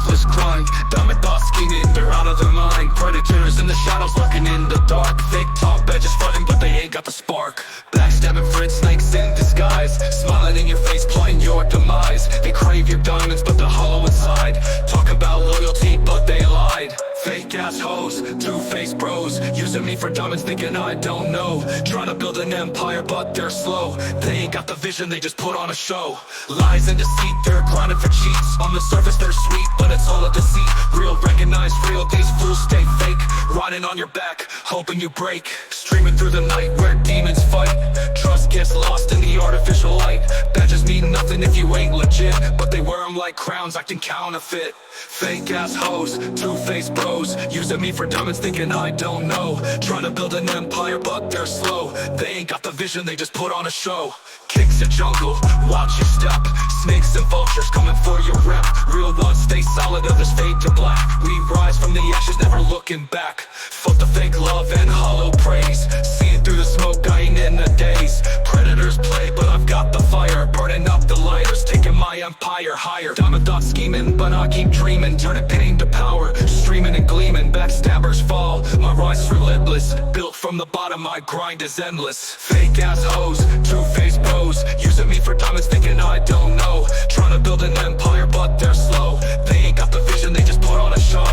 ruthless grind. Diamond thoughts scheming, they're out of their mind. Predators in the shadows lurking in the dark. Fake top edges fronting, but they ain't got the spark. Backstabbing friends, snakes in disguise, smiling in your face, plotting your demise. They crave your diamonds, but they're hollow inside. Talk about loyalty, but they lied. Fake ass hoes, two-faced bros, using me for diamonds, thinking I don't know. Trying to build an empire, but they're slow. They ain't got the vision, they just put on a show. Lies and deceit, they're grinding for cheats. On the surface they're sweet, but it's all a deceit. Real recognize real, these fools stay fake. Riding on your back, hoping you break. Streaming through the night where demons fight. Trust gets lost in the artificial light. Badges mean nothing if you ain't legit, but they wear them like crowns, acting counterfeit. Fake ass hoes, two-faced bros, using me for diamonds, thinking I don't know. Trying to build an empire, but they're slow. They ain't got the vision, they just put on a show. Kicks a jungle, watch your step. Snakes and vultures coming for your rep. Real ones stay solid, others fade to black. We rise from the ashes, never looking back. Fuck the fake love and hollow praise. Seeing through the smoke, I ain't in the days. Predators play, but I've got the fire. Burning up the lighters, taking my empire higher. Diamond thoughts scheming, but I keep dreaming. Turning pain to power, streaming and gleaming. Backstabbers fall, my rise is relentless. Built from the bottom, my grind is endless. Fake ass hoes, two-faced bros, using me for diamonds, thinking I don't know. Trying to build an empire, but they're slow. They ain't got the vision, they just put on a show.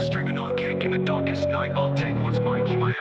Streaming on cake in the darkest night. I'll take what's mine, keep my